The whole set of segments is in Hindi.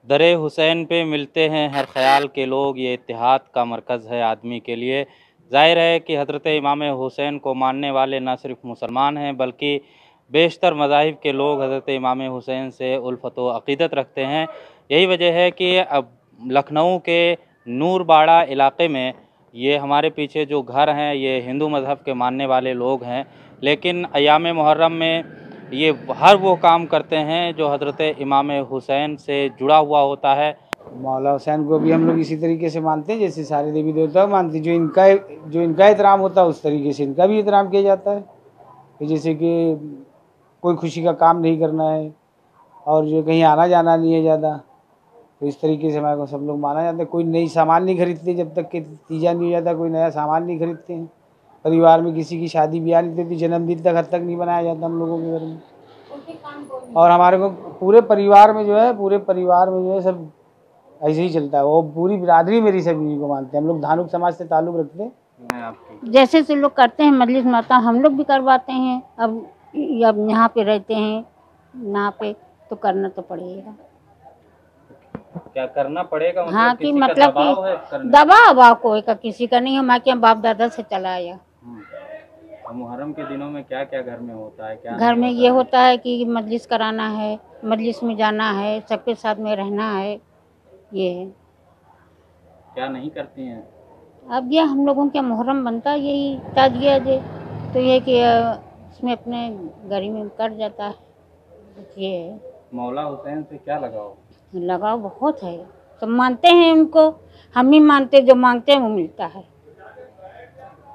दरे हुसैन पे मिलते हैं हर ख़याल के लोग, ये इत्तेहाद का मरकज़ है आदमी के लिए। ज़ाहिर है कि हज़रत इमाम हुसैन को मानने वाले न सिर्फ़ मुसलमान हैं बल्कि बेशतर मज़ाहिब के लोग हज़रत इमाम हुसैन से उल्फ़त व अक़ीदत रखते हैं। यही वजह है कि अब लखनऊ के नूरबाड़ा इलाक़े में ये हमारे पीछे जो घर हैं ये हिंदू मज़हब के मानने वाले लोग हैं, लेकिन अय्याम मुहर्रम में ये हर वो काम करते हैं जो हज़रत इमाम हुसैन से जुड़ा हुआ होता है। मौला हुसैन को भी हम लोग इसी तरीके से मानते हैं जैसे सारे देवी देवता को मानते हैं। जो इनका एहतराम होता है उस तरीके से इनका भी एहतराम किया जाता है कि जैसे कि कोई खुशी का काम नहीं करना है और जो कहीं आना जाना नहीं है ज़्यादा, तो इस तरीके से हमारे को सब लोग माना जाता है। कोई नई सामान नहीं खरीदते जब तक कि तीजा नहीं हो जाता, कोई नया सामान नहीं खरीदते हैं। परिवार में किसी की शादी ब्याह नहीं होती, जन्मदिन तक हद तक नहीं बनाया जाता हम लोगों के घर में। और हमारे को पूरे परिवार में जो है सब ऐसे ही चलता है। वो पूरी बिरादरी मेरी सब इन्हीं को मानते हैं। हम लोग धानुक समाज से ताल्लुक़ रखते हैं। जैसे से लोग करते हैं मजलिस माता, हम लोग भी करवाते हैं। अब यहाँ पे रहते हैं, यहाँ पे तो करना तो पड़ेगा। क्या करना पड़ेगा? हाँ, कि किसी मतलब का कि दबाव कोई का किसी का नहीं, हमारे यहाँ बाप दादा से चला आया। मुहर्रम के दिनों में क्या क्या घर में होता है? क्या घर में ये होता है कि मजलिस कराना है, मजलिस में जाना है, सबके साथ में रहना है, ये है। क्या नहीं करती हैं? अब ये हम लोगों के मुहर्रम बनता है यही ताजिया जे, तो ये कि इसमें अपने गरी में कट जाता है, ये है। मौला हुसैन से क्या लगाव बहुत है, सब मानते हैं उनको, हम ही मानते, जो मांगते हैं वो मिलता है।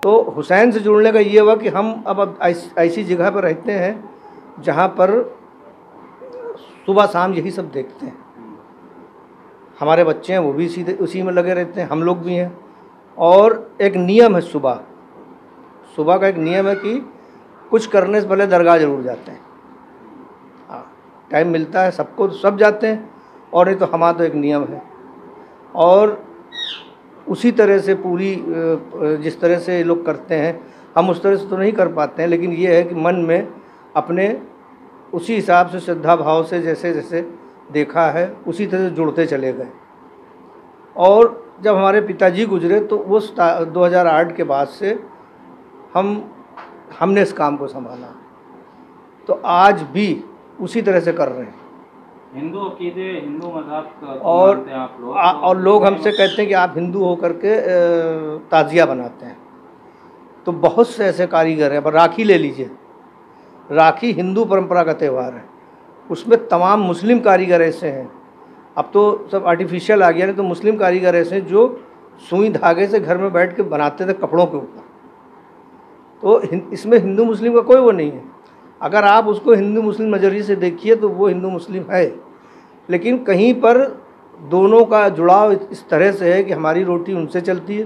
तो हुसैन से जुड़ने का ये हुआ कि हम अब ऐसी जगह पर रहते हैं जहाँ पर सुबह शाम यही सब देखते हैं। हमारे बच्चे हैं वो भी उसी में लगे रहते हैं, हम लोग भी हैं। और एक नियम है सुबह का एक नियम है कि कुछ करने से पहले दरगाह ज़रूर जाते हैं। हाँ, टाइम मिलता है सबको, सब जाते हैं। और नहीं तो हमारा तो एक नियम है। और उसी तरह से पूरी जिस तरह से लोग करते हैं हम उस तरह से तो नहीं कर पाते हैं, लेकिन ये है कि मन में अपने उसी हिसाब से श्रद्धा भाव से जैसे जैसे देखा है उसी तरह से जुड़ते चले गए। और जब हमारे पिताजी गुजरे तो वो 2008 के बाद से हमने इस काम को संभाला, तो आज भी उसी तरह से कर रहे हैं। हिंदू अकीदे, हिंदू मज़हब और लोग हमसे कहते हैं कि आप हिंदू होकर के ताज़िया बनाते हैं। तो बहुत से ऐसे कारीगर हैं। अब राखी ले लीजिए, राखी हिंदू परंपरा का त्यौहार है, उसमें तमाम मुस्लिम कारीगर ऐसे हैं। अब तो सब आर्टिफिशियल आ गया, नहीं तो मुस्लिम कारीगर ऐसे हैं जो सुई धागे से घर में बैठ के बनाते थे कपड़ों के ऊपर। तो इसमें हिंदू मुस्लिम का कोई वो नहीं है। अगर आप उसको हिंदू मुस्लिम नज़रिए से देखिए तो वो हिंदू मुस्लिम है, लेकिन कहीं पर दोनों का जुड़ाव इस तरह से है कि हमारी रोटी उनसे चलती है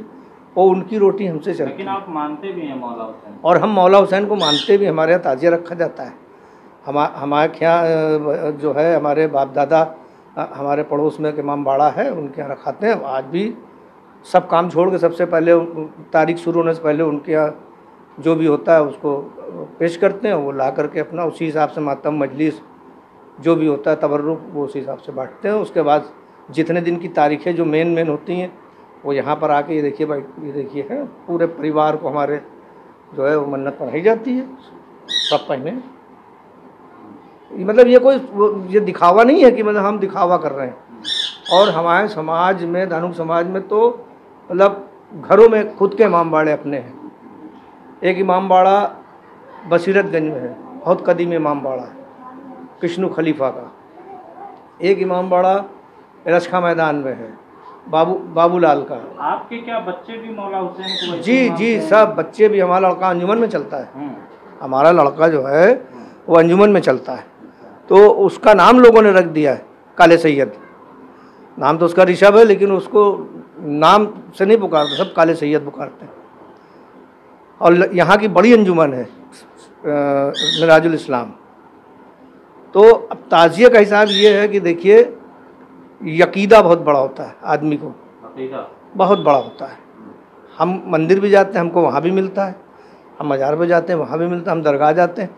और उनकी रोटी हमसे चलती है। लेकिन आप मानते भी हैं मौला हुसैन? और हम मौला हुसैन को मानते भी। हमारे यहाँ ताज़िया रखा जाता है। हमारे यहाँ जो है हमारे बाप दादा, हमारे पड़ोस में एक इमाम बाड़ा है, उनके यहाँ रखाते हैं। आज भी सब काम छोड़ के सबसे पहले तारीख शुरू होने से पहले उनके यहाँ जो भी होता है उसको पेश करते हैं। वो ला करके अपना उसी हिसाब से मातम मजलिस जो भी होता है तबर्रुक वो उसी हिसाब से बांटते हैं। उसके बाद जितने दिन की तारीखें जो मेन होती हैं वो यहाँ पर आके ये देखिए भाई, ये देखिए है पूरे परिवार को हमारे जो है वो मन्नत पढ़ाई जाती है सब पहने। मतलब ये दिखावा नहीं है कि मतलब हम दिखावा कर रहे हैं। और हमारे समाज में, धानुक समाज में तो मतलब घरों में खुद के इमाम बाड़े अपने हैं। एक इमाम बाड़ा बसीरतगंज में है, बहुत कदीम इमाम बाड़ा है, कृष्णु खलीफा का। एक इमाम बाड़ा रशखा मैदान में है, बाबूलाल का। आपके क्या बच्चे भी मौला हुसैन को? जी सब बच्चे भी। हमारा लड़का अंजुमन में चलता है। हमारा लड़का जो है वो अंजुमन में चलता है, तो उसका नाम लोगों ने रख दिया है काले सैयद। नाम तो उसका ऋषभ है, लेकिन उसको नाम से नहीं पुकारते, सब काले सैयद पुकारते हैं। और यहाँ की बड़ी अंजुमन है मिराजुल इस्लाम। तो अब ताज़िया का हिसाब ये है कि देखिए यकीदा बहुत बड़ा होता है, आदमी को बहुत बड़ा होता है। हम मंदिर भी जाते हैं, हमको वहाँ भी मिलता है। हम मज़ार पे जाते हैं, वहाँ भी मिलता है। हम दरगाह जाते हैं,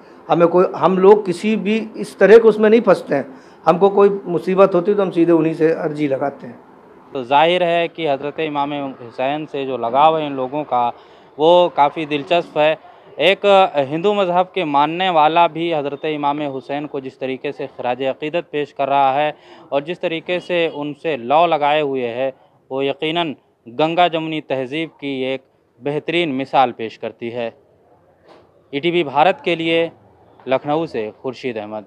हम लोग किसी भी इस तरह के उसमें नहीं फंसते हैं। हमको कोई मुसीबत होती है तो हम सीधे उन्हीं से अर्जी लगाते हैं। तो जाहिर है कि हज़रत इमाम हुसैन से जो लगाव है इन लोगों का वो काफ़ी दिलचस्प है। एक हिंदू मज़हब के मानने वाला भी हज़रत इमाम हुसैन को जिस तरीके से ख़राज अक़ीदत पेश कर रहा है और जिस तरीके से उनसे लौ लगाए हुए है, वो यकीनन गंगा जमुनी तहज़ीब की एक बेहतरीन मिसाल पेश करती है। ETV भारत के लिए लखनऊ से खुर्शीद अहमद।